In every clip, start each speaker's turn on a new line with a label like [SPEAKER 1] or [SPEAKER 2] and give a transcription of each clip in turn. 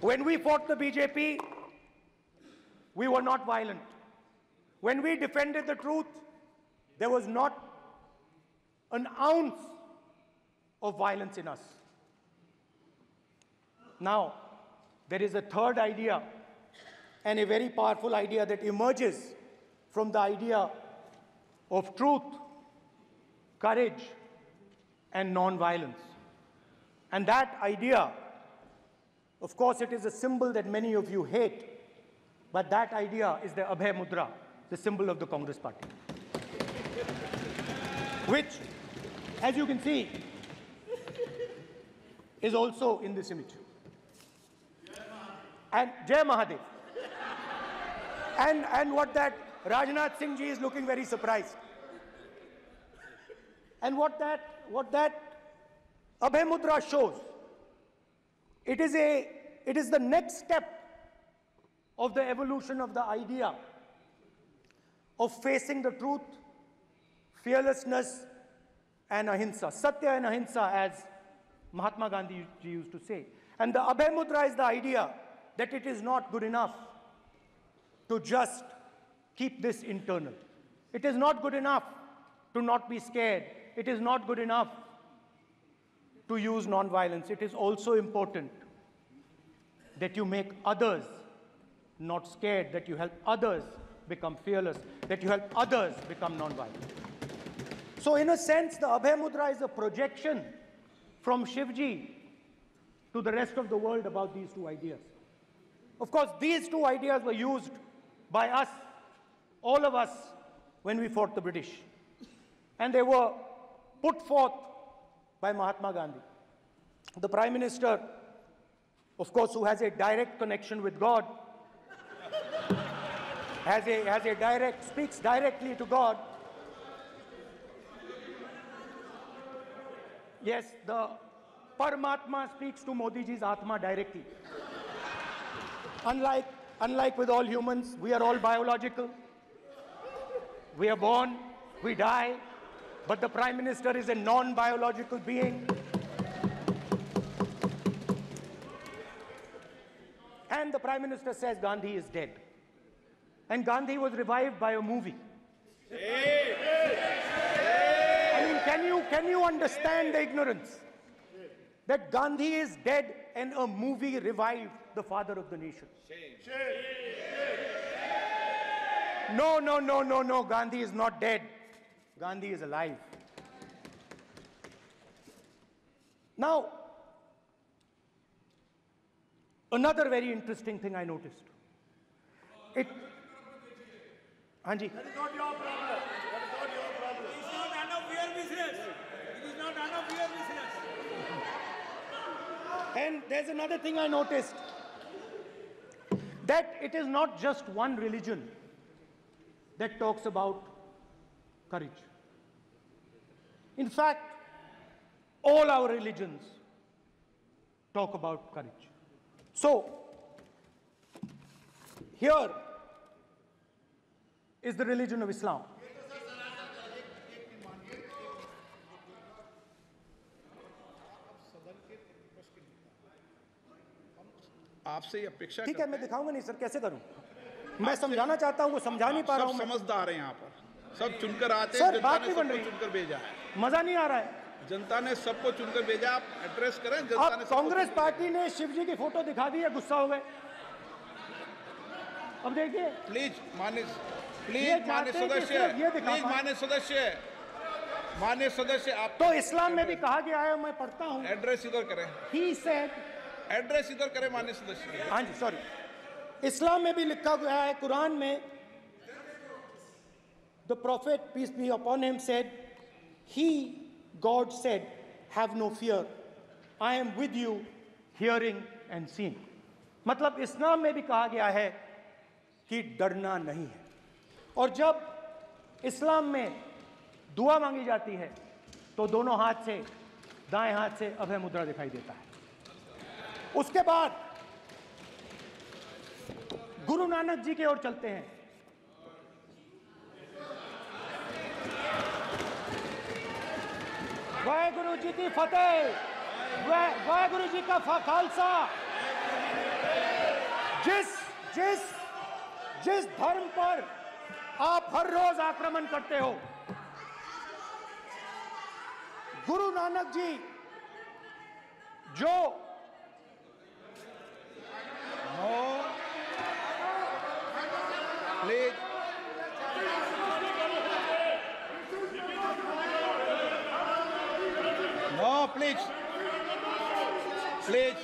[SPEAKER 1] When we fought the BJP, we were not violent. When we defended the truth, there was not an ounce of violence in us. Now, there is a third idea, and a very powerful idea that emerges from the idea of truth, courage, and non-violence. And that idea, of course, it is a symbol that many of you hate, but that idea is the Abhay Mudra, the symbol of the Congress Party, which, as you can see, is also in this image. And Jai Mahadev. And what that Rajnath Singh ji is looking very surprised. And what that Abhay Mudra shows, it is the next step of the evolution of the idea of facing the truth, fearlessness, and ahimsa. Satya and ahimsa, as Mahatma Gandhi ji used to say. And the Abhay Mudra is the idea that it is not good enough to just keep this internal. It is not good enough to not be scared. It is not good enough to use non-violence. It is also important that you make others not scared, that you help others become fearless, that you help others become non-violent. So in a sense, the Abhay Mudra is a projection from Shivji to the rest of the world about these two ideas. Of course, these two ideas were used by us, all of us, when we fought the British. And they were put forth by Mahatma Gandhi. The Prime Minister, of course, who has a direct connection with God, speaks directly to God. Yes, the Paramatma speaks to Modi ji's Atma directly. Unlike with all humans, we are all biological. We are born, we die, but the Prime Minister is a non-biological being. And the Prime Minister says Gandhi is dead. And Gandhi was revived by a movie. I mean, can you understand the ignorance? That Gandhi is dead and a movie revived the father of the nation. No, Gandhi is not dead. Gandhi is alive. Now, another very interesting thing I noticed. Hanji.
[SPEAKER 2] That is not your problem. That is not your problem. It is not none of your business. It is not none of your business.
[SPEAKER 1] And there's another thing I noticed. That it is not just one religion that talks about courage. In fact, all our religions talk about courage. So, here is the religion of Islam.
[SPEAKER 3] आपसे ये अपेक्षा
[SPEAKER 1] ठीक है, मैं दिखाऊंगा नहीं sir, कैसे करूं? मैं समझाना चाहता हूं, वो समझा नहीं पा रहा हूं।
[SPEAKER 3] सब समझदार हैं यहाँ पर, सब चुनकर आते हैं।
[SPEAKER 1] सर,
[SPEAKER 3] जनता
[SPEAKER 1] बात
[SPEAKER 3] ने
[SPEAKER 1] नहीं बन
[SPEAKER 3] सबको
[SPEAKER 1] रही।
[SPEAKER 3] चुनकर भेजा है।
[SPEAKER 1] मजा नहीं आ रहा है।
[SPEAKER 3] जनता ने सबको चुनकर भेजा, आप एड्रेस करें। जनता ने
[SPEAKER 1] अब कांग्रेस पार्टी ने शिवजी की फोटो दिखा दी है, गुस्सा हो गए। अब देखिए,
[SPEAKER 3] प्लीज मान्य सदस्य आप
[SPEAKER 1] तो इस्लाम में भी कहा गया है, मैं पढ़ता हूँ।
[SPEAKER 3] एड्रेस इधर करें।
[SPEAKER 1] He said,
[SPEAKER 3] एड्रेस इधर करें मान्य सदस्य।
[SPEAKER 1] हाँ जी, सॉरी। इस्लाम में भी लिखा गया है, कुरान में, the prophet, peace be upon him, said, God said, have no fear. I am with you, hearing and seeing. मतलब इस्लाम में भी कहा गया है कि डरना नहीं है। और जब इस्लाम में दुआ मांगी जाती है तो दोनों हाथ से, दाएं हाथ से अभय मुद्रा दिखाई देता है। उसके बाद गुरु नानक जी की ओर चलते हैं। वाहेगुरु जी की फतेह, वाहेगुरु जी का खालसा, जिस जिस जिस धर्म पर आप हर रोज आक्रमण करते हो, गुरु नानक जी जो
[SPEAKER 3] please no please please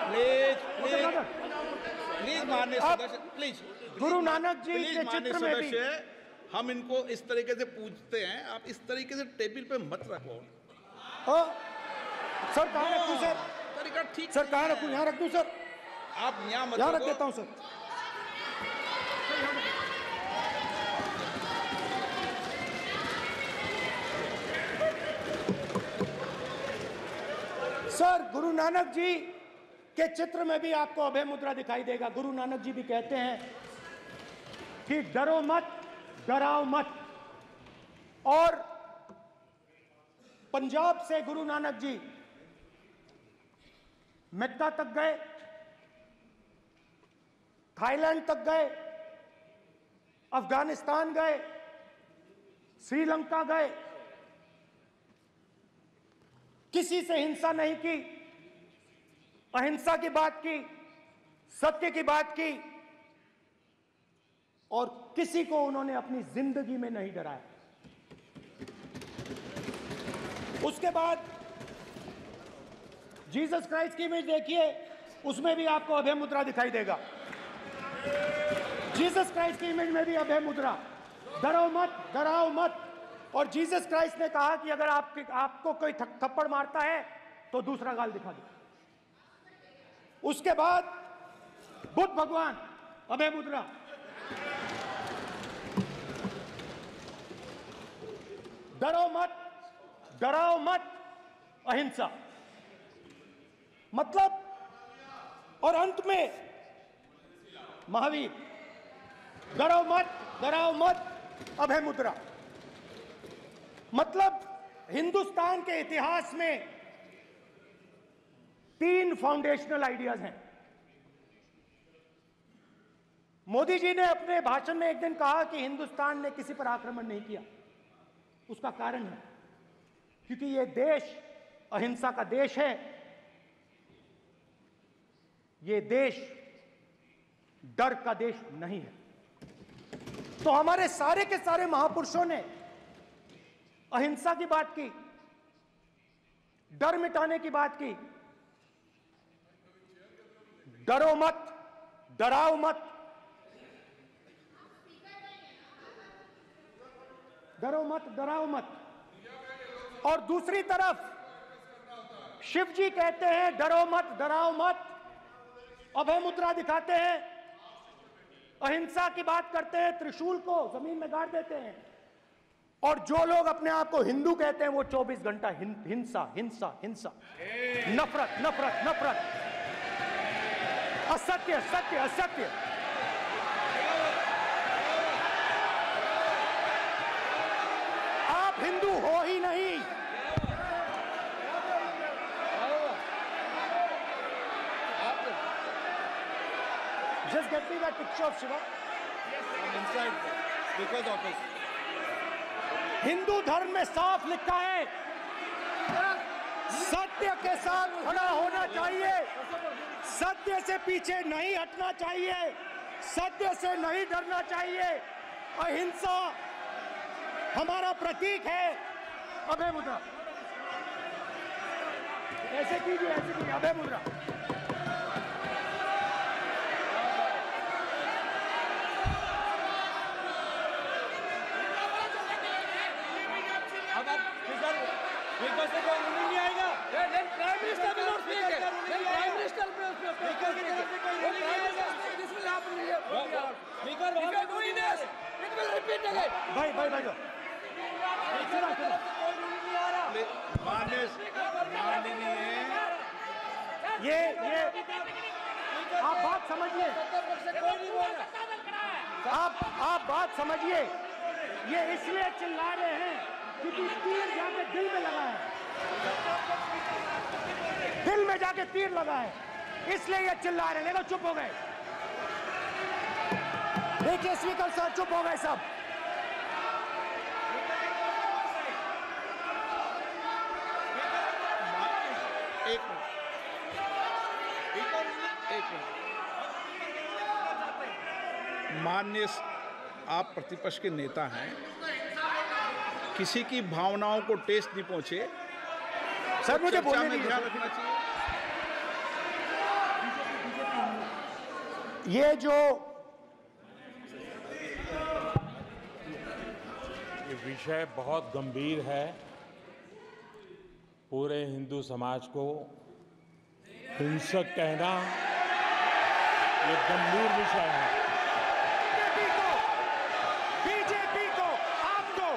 [SPEAKER 3] please please please माननीय सदस्य please
[SPEAKER 1] Guru Nanak ji
[SPEAKER 3] please
[SPEAKER 1] के
[SPEAKER 3] माननीय
[SPEAKER 1] चित्र में भी
[SPEAKER 3] सदस्य, हम इनको इस तरीके से पूछते हैं, आप इस तरीके से टेबल पे मत रखो।
[SPEAKER 1] सर कहाँ रखूं सर?
[SPEAKER 3] तरीका ठीक
[SPEAKER 1] सर कहाँ रखूं? यहाँ रख दूं सर?
[SPEAKER 3] आप यहाँ मत
[SPEAKER 1] यहाँ रख
[SPEAKER 3] रखो।
[SPEAKER 1] देता हूं सर। सर गुरु नानक जी के चित्र में भी आपको अभय मुद्रा दिखाई देगा। गुरु नानक जी भी कहते हैं कि डरो मत, डराओ मत। और पंजाब से गुरु नानक जी मक्का तक गए, थाईलैंड तक गए, अफगानिस्तान गए, श्रीलंका गए, किसी से हिंसा नहीं की, अहिंसा की बात की, सत्य की बात की, और किसी को उन्होंने अपनी जिंदगी में नहीं डराया। उसके बाद जीसस क्राइस्ट की इमेज देखिए, उसमें भी आपको अभय मुद्रा दिखाई देगा। जीसस क्राइस्ट की इमेज में भी अभय मुद्रा, डरो मत, डराओ मत। और जीसस क्राइस्ट ने कहा कि अगर आपको कोई थप्पड़ मारता है तो दूसरा गाल दिखा दो। उसके बाद बुद्ध भगवान, अभय मुद्रा, डरो मत, डराओ मत, अहिंसा। मतलब, और अंत में महावीर, डरो मत, डराओ मत, अभय मुद्रा। मतलब हिंदुस्तान के इतिहास में 3 फाउंडेशनल आइडियाज हैं। मोदी जी ने अपने भाषण में एक दिन कहा कि हिंदुस्तान ने किसी पर आक्रमण नहीं किया। उसका कारण है क्योंकि यह देश अहिंसा का देश है, यह देश डर का देश नहीं है। तो हमारे सारे के सारे महापुरुषों ने अहिंसा की बात की, डर मिटाने की बात की। डरो मत, डराओ मत, डरो मत, डराओ मत। और दूसरी तरफ शिव जी कहते हैं डरो मत, डराओ मत, अभय मुद्रा दिखाते हैं, अहिंसा की बात करते हैं, त्रिशूल को जमीन में गाड़ देते हैं। और जो लोग अपने आप को हिंदू कहते हैं वो 24 घंटा हिंसा, हिंसा, हिंसा, नफरत, नफरत, नफरत, असत्य, सत्य, असत्य। आप हिंदू हो ही नहीं। Just get me that picture of Shiva.
[SPEAKER 3] inside because of his
[SPEAKER 1] Hindu धर्म में साफ लिखा है, सत्य के साथ खड़ा होना चाहिए, सत्य से पीछे नहीं हटना चाहिए, सत्य से नहीं डरना चाहिए। अहिंसा हमारा प्रतीक है। अभय मुद्रा ऐसे कीजिए, ऐसे कीजिए, अभय मुद्रा।
[SPEAKER 2] नहीं आएगा। Prime minister will not speak. Prime minister speaker की तरफ से कोई नहीं आएगा। This will happen. Speaker, if you are doing this, it will repeat again.
[SPEAKER 1] भाई भाई भाई ये आप बात समझिए, आप बात समझिए। ये इसलिए चिल्ला रहे हैं क्योंकि तीर जाके दिल में लगा है, दिल में में जाके तीर लगा है, इसलिए ये चिल्ला रहे हैं। देखो चुप हो गए, देखिए स्पीकर सर चुप हो गए सब।
[SPEAKER 3] एक मिनट। माननीय, आप प्रतिपक्ष के नेता हैं, किसी की भावनाओं को ठेस नहीं पहुंचे
[SPEAKER 1] सर, मुझे
[SPEAKER 3] चर्चा
[SPEAKER 1] बोलने
[SPEAKER 3] में
[SPEAKER 1] दीजिए।
[SPEAKER 3] ध्यान रखना चाहिए।
[SPEAKER 1] ये
[SPEAKER 4] विषय बहुत गंभीर है। पूरे हिंदू समाज को हिंसक कहना ये गंभीर विषय है।
[SPEAKER 1] बीजेपी को आपको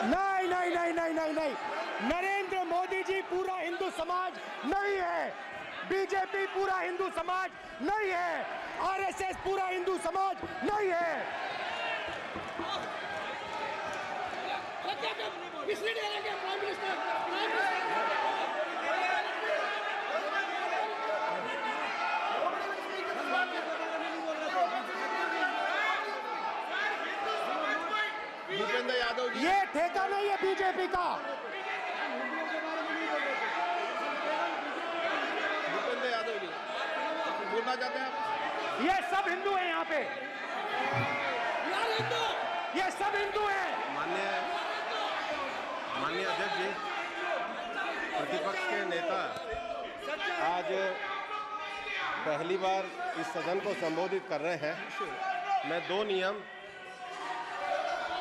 [SPEAKER 1] नहीं, नरेंद्र मोदी जी पूरा हिंदू समाज नहीं है, बीजेपी पूरा हिंदू समाज नहीं है, आरएसएस पूरा हिंदू समाज नहीं है।
[SPEAKER 3] भूपेंद्र यादव जी,
[SPEAKER 1] ये ठेका नहीं है बीजेपी का।
[SPEAKER 3] भूपेंद्र यादव जी बोलना चाहते हैं आप?
[SPEAKER 1] ये सब हिंदू हैं यहाँ पे, ये सब हिंदू हैं।
[SPEAKER 5] माननीय अध्यक्ष जी, प्रतिपक्ष के नेता आज पहली बार इस सदन को संबोधित कर रहे हैं। मैं दो नियम,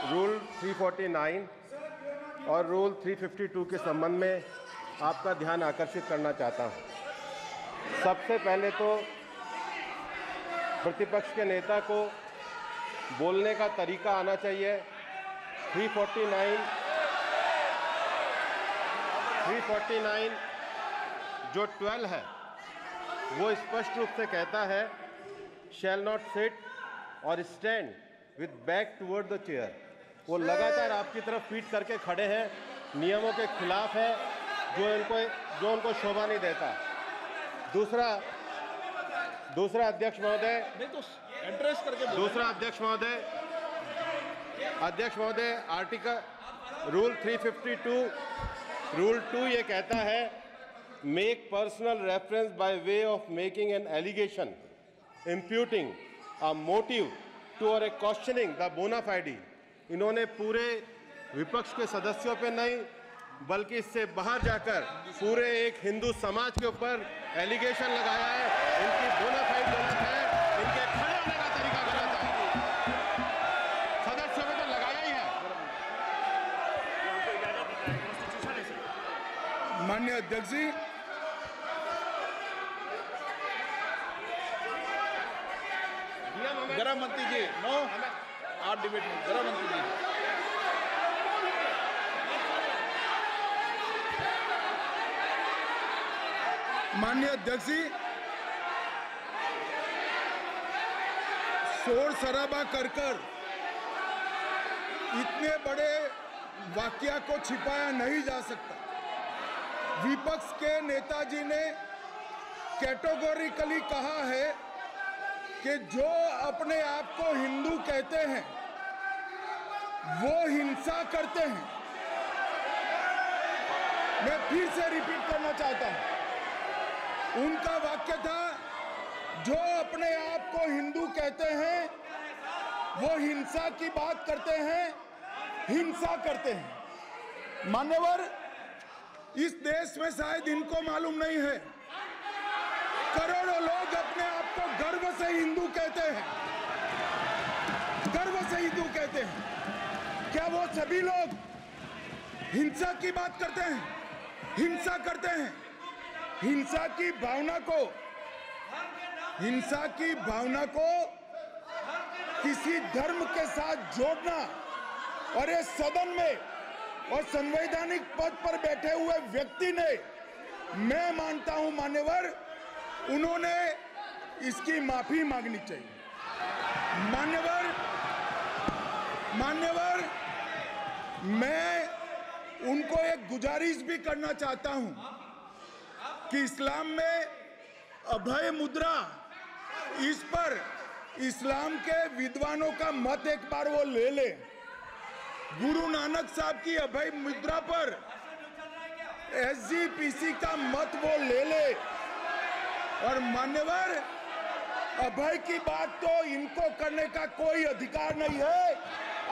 [SPEAKER 5] रूल 349 और रूल 352 के संबंध में आपका ध्यान आकर्षित करना चाहता हूं। सबसे पहले तो प्रतिपक्ष के नेता को बोलने का तरीका आना चाहिए। 349 जो 12 है वो स्पष्ट रूप से कहता है शैल नॉट सिट और stand with back toward the chair. वो लगातार आपकी तरफ पीठ करके खड़े हैं, नियमों के खिलाफ है, जो उनको शोभा नहीं देता। दूसरा अध्यक्ष महोदय,
[SPEAKER 3] नहीं तो एड्रेस करके बोलो।
[SPEAKER 5] दूसरा अध्यक्ष महोदय आर्टिकल रूल 352 रूल 2 ये कहता है make personal reference by way of making an allegation imputing a motive to और ए क्वेश्चनिंग द बोना फाइडी। इन्होंने पूरे विपक्ष के सदस्यों पे नहीं बल्कि इससे बाहर जाकर पूरे एक हिंदू समाज के ऊपर एलिगेशन लगाया है। इनकी बोना फाइड गलत है, इनके खड़े होने का तरीका गलत है। सदस्यों में तो लगाया ही है।
[SPEAKER 6] माननीय अध्यक्ष जी,
[SPEAKER 3] गृह मंत्री जी, नो आप डिबेट में। गृह मंत्री जी,
[SPEAKER 6] माननीय अध्यक्ष जी, शोर शराबा कर इतने बड़े वाकया को छिपाया नहीं जा सकता। विपक्ष के नेताजी ने कैटेगोरिकली कहा है कि जो अपने आप को हिंदू कहते हैं वो हिंसा करते हैं। मैं फिर से रिपीट करना चाहता हूं, उनका वाक्य था जो अपने आप को हिंदू कहते हैं वो हिंसा की बात करते हैं, हिंसा करते हैं। मान्यवर, इस देश में शायद इनको मालूम नहीं है, करोड़ों लोग अपने आप को गर्व से हिंदू कहते हैं, गर्व से हिंदू कहते हैं। क्या वो सभी लोग हिंसा की बात करते हैं, हिंसा करते हैं? हिंसा की भावना को किसी धर्म के साथ जोड़ना और इस सदन में और संवैधानिक पद पर बैठे हुए व्यक्ति ने, मैं मानता हूं मान्यवर, उन्होंने इसकी माफी मांगनी चाहिए। मान्यवर, मैं उनको एक गुजारिश भी करना चाहता हूं कि इस्लाम में अभय मुद्रा, इस पर इस्लाम के विद्वानों का मत एक बार वो ले ले। गुरु नानक साहब की अभय मुद्रा पर SGPC का मत वो ले ले। और मान्यवर, अभय की बात तो इनको करने का कोई अधिकार नहीं है।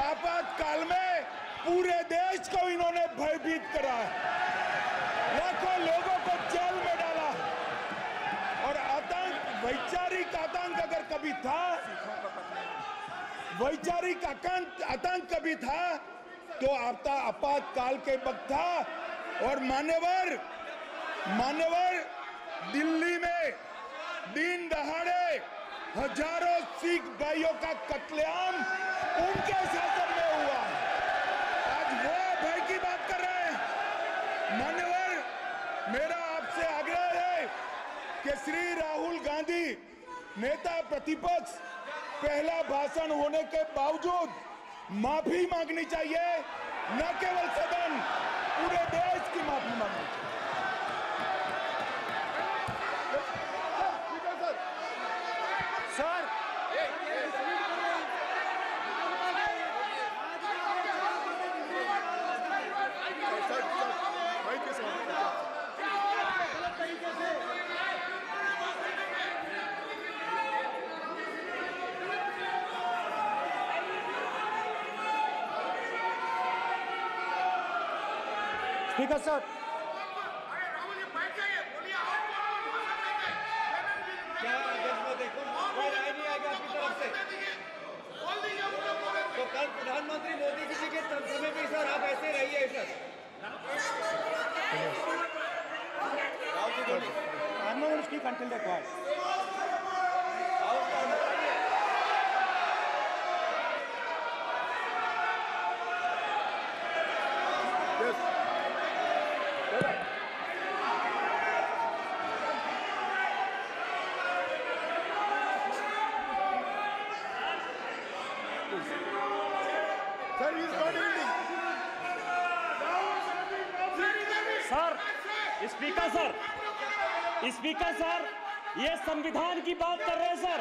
[SPEAKER 6] आपातकाल में पूरे देश को इन्होंने भयभीत करा है, लाखों लोगों को जेल में डाला। और आतंक, वैचारिक आतंक अगर कभी था, वैचारिक आतंक कभी था तो आपातकाल के वक्त था। और मान्यवर दिल्ली में दिन दहाड़े हजारों सिख भाइयों का कत्लेआम उनके शासन में हुआ। आज वो भय की बात कर रहे हैं। मान्यवर, मेरा आपसे आग्रह है कि श्री राहुल गांधी, नेता प्रतिपक्ष, पहला भाषण होने के बावजूद माफी मांगनी चाहिए। न केवल सदन, पूरे देश की माफी मांगनी चाहिए।
[SPEAKER 1] सर, स्पीकर सर,
[SPEAKER 7] तो कल प्रधानमंत्री मोदी जी के समय भी सर आप ऐसे रहिए sir.
[SPEAKER 1] I'm not going to speak until they're quiet.
[SPEAKER 8] Speaker sir, ये संविधान की बात कर रहे हैं सर,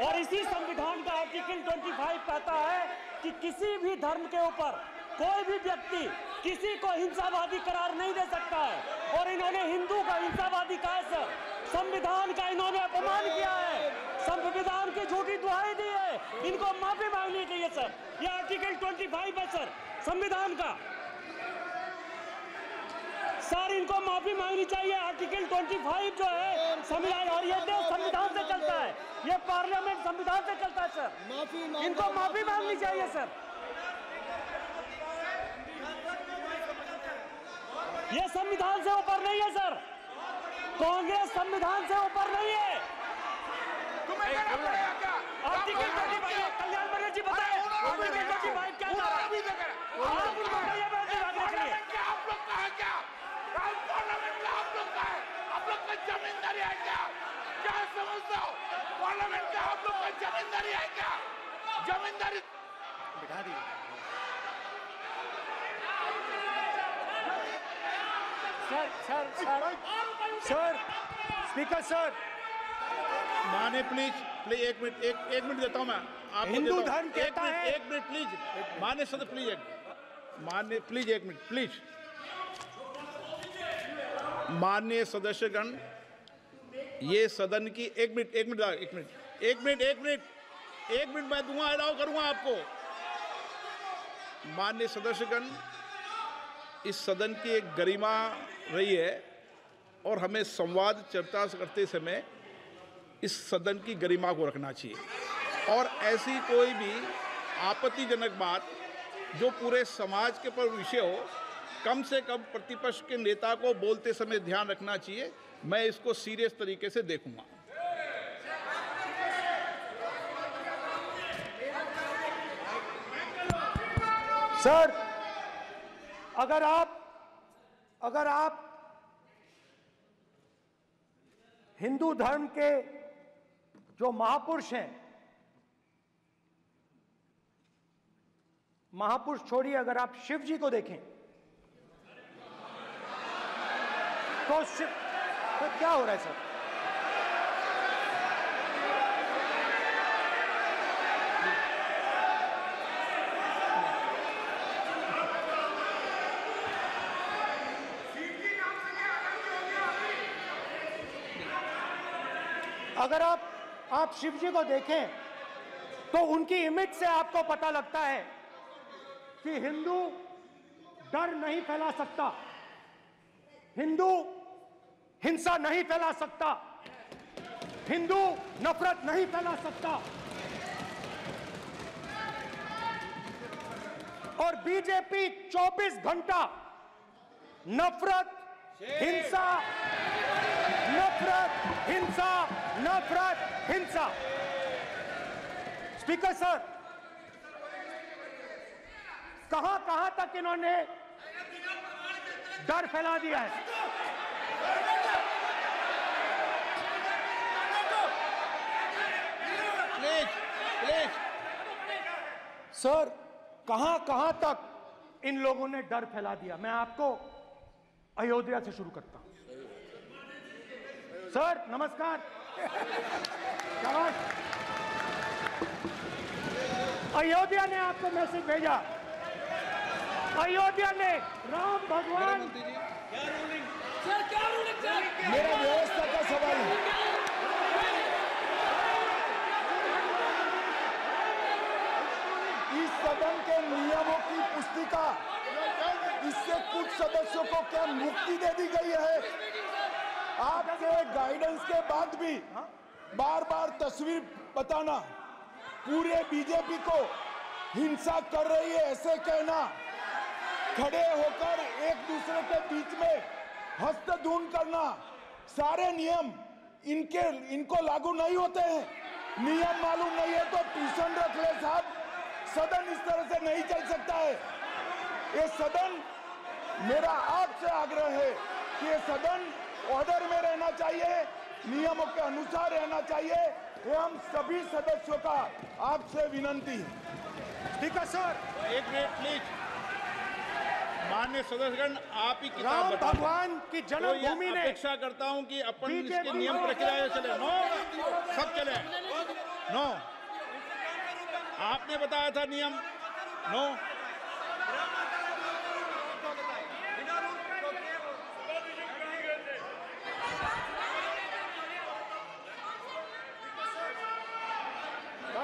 [SPEAKER 8] और इसी संविधान का आर्टिकल 25 कहता है कि किसी भी धर्म के ऊपर कोई भी व्यक्ति किसी को हिंसावादी करार नहीं दे सकता है। और इन्होंने हिंदू का हिंसावादी कहा है सर। संविधान का इन्होंने अपमान किया है, संविधान की झूठी दुहाई दी है। इनको माफी मांगनी चाहिए सर। ये आर्टिकल 25 है सर संविधान का। सर, इनको माफी मांगनी चाहिए। आर्टिकल 25 जो है संविधान, और ये देश संविधान से चलता है, ये पार्लियामेंट संविधान से चलता है सर। इनको माफी मांगनी चाहिए सर। ये संविधान से ऊपर नहीं है सर। कांग्रेस संविधान से ऊपर नहीं है। आर्टिकल 25, कल्याण बनर्जी बताए आर्टिकल 25 क्या था? आप उनको कहिए
[SPEAKER 9] आप लोग का है क्या? पार्लियामेंट का आप लोग का है? आप लोग का जमींदारी है क्या? क्या समझते हो? पार्लियामेंट का आप लोग का जमींदारी है क्या? जमींदारी बिठा दी।
[SPEAKER 1] सर, स्पीकर सर,
[SPEAKER 3] माने प्लीज एक मिनट देता हूं मैं आपको।
[SPEAKER 1] हिंदू धर्म कहता है।
[SPEAKER 3] एक मिनट प्लीज, माने सदस्य प्लीज एक मिनट प्लीज। माननीय सदस्यगण, ये सदन की एक मिनट मैं दूंगा, अलाउ करूंगा आपको। माननीय सदस्यगण, इस सदन की एक गरिमा रही है और हमें संवाद चर्चा करते समय इस सदन की गरिमा को रखना चाहिए। और ऐसी कोई भी आपत्तिजनक बात जो पूरे समाज के पर विषय हो, कम से कम प्रतिपक्ष के नेता को बोलते समय ध्यान रखना चाहिए। मैं इसको सीरियस तरीके से देखूंगा।
[SPEAKER 1] सर, अगर आप हिंदू धर्म के जो महापुरुष हैं, महापुरुष छोड़िए, अगर आप शिव जी को देखें तो क्या हो रहा है सर? अगर आप शिव जी को देखें तो उनकी इमेज से आपको पता लगता है कि हिंदू डर नहीं फैला सकता, हिंदू हिंसा नहीं फैला सकता, हिंदू नफरत नहीं फैला सकता। और बीजेपी 24 घंटा नफरत, हिंसा, नफरत, हिंसा, नफरत, हिंसा। स्पीकर सर, कहां तक इन्होंने डर फैला दिया है?
[SPEAKER 3] प्लीज
[SPEAKER 1] सर, कहां तक इन लोगों ने डर फैला दिया? मैं आपको अयोध्या से शुरू करता हूं। सर नमस्कार। अयोध्या ने आपको मैसेज भेजा, अयोध्या ने राम भगवान।
[SPEAKER 6] मेरा व्यवस्था का सवाल है। इस सदन के नियमों की पुस्तिका, इससे कुछ सदस्यों को क्या मुक्ति दे दी गई है? आपके गाइडेंस के बाद भी बार बार तस्वीर बताना, पूरे बीजेपी को हिंसा कर रही है ऐसे कहना, खड़े होकर एक दूसरे के बीच में हस्तधून करना, सारे नियम इनको लागू नहीं होते हैं। नियम मालूम नहीं है तो ट्यूशन रख ले साहब, सदन इस तरह से नहीं चल सकता है। ये सदन, मेरा आपसे आग्रह है कि ये सदन ऑर्डर में रहना चाहिए, नियमों के अनुसार रहना चाहिए। ये हम सभी सदस्यों का आपसे विनंती है।
[SPEAKER 1] स्पीकर सर,
[SPEAKER 3] एक मिनट प्लीज। माननीय सदस्यगण, आप ही किताब
[SPEAKER 1] राम
[SPEAKER 3] बताओ।
[SPEAKER 1] भगवान की जन्मभूमि
[SPEAKER 3] तो
[SPEAKER 1] ने,
[SPEAKER 3] अपेक्षा करता हूं कि अपन इसके नियम प्रक्रिया चले। नो, सब चले। नो, आपने बताया था नियम। नो,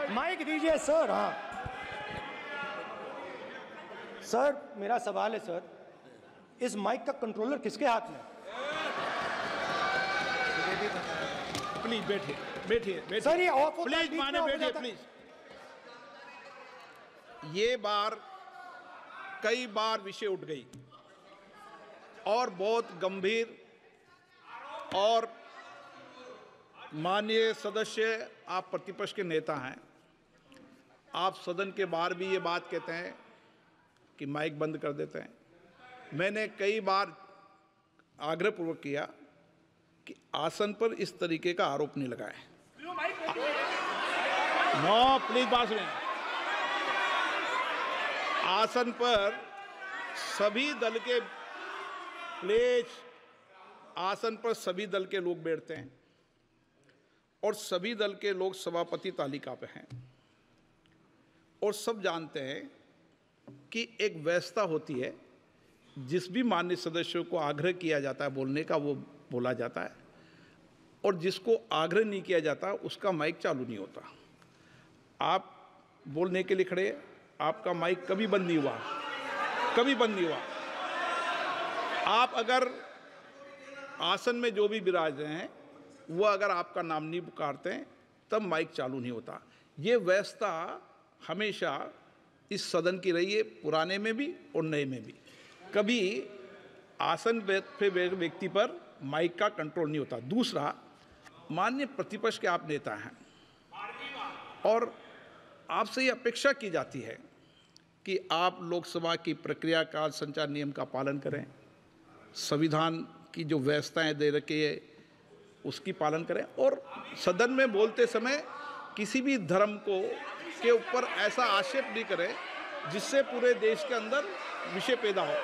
[SPEAKER 1] माइक दीजिए सर। हाँ सर, मेरा सवाल है सर, इस माइक का कंट्रोलर किसके हाथ में?
[SPEAKER 3] प्लीज बैठिए, बैठिए
[SPEAKER 1] सर, ये ऑफ होता है,
[SPEAKER 3] प्लीज,
[SPEAKER 1] बीच में
[SPEAKER 3] माने
[SPEAKER 1] ऑफ हो
[SPEAKER 3] बैठिए
[SPEAKER 1] जाता है।
[SPEAKER 3] प्लीज। ये बार कई बार विषय उठ गई और बहुत गंभीर, और माननीय सदस्य, आप प्रतिपक्ष के नेता हैं, आप सदन के बाहर भी ये बात कहते हैं कि माइक बंद कर देते हैं। मैंने कई बार आग्रहपूर्वक किया कि आसन पर इस तरीके का आरोप नहीं लगाएं। नो, प्लीज बात सुनिए। आसन पर सभी दल के, प्लीज, आसन पर सभी दल के लोग बैठते हैं और सभी दल के लोग सभापति तालिका पे हैं, और सब जानते हैं कि एक व्यवस्था होती है, जिस भी माननीय सदस्यों को आग्रह किया जाता है बोलने का वो बोला जाता है, और जिसको आग्रह नहीं किया जाता उसका माइक चालू नहीं होता। आप बोलने के लिए खड़े, आपका माइक कभी बंद नहीं हुआ, कभी बंद नहीं हुआ। आप अगर आसन में जो भी विराज रहे हैं वो अगर आपका नाम नहीं पुकारते हैं तब माइक चालू नहीं होता। ये व्यवस्था हमेशा इस सदन की रही है, पुराने में भी और नए में भी। कभी आसन पे व्यक्ति पर माइक का कंट्रोल नहीं होता। दूसरा, माननीय प्रतिपक्ष के आप नेता हैं और आपसे ये अपेक्षा की जाती है कि आप लोकसभा की प्रक्रिया काल संचार नियम का पालन करें, संविधान की जो व्यवस्थाएं दे रखी है उसकी पालन करें, और सदन में बोलते समय किसी भी धर्म के ऊपर ऐसा आक्षेप नहीं करें जिससे पूरे देश के अंदर विषय पैदा हो।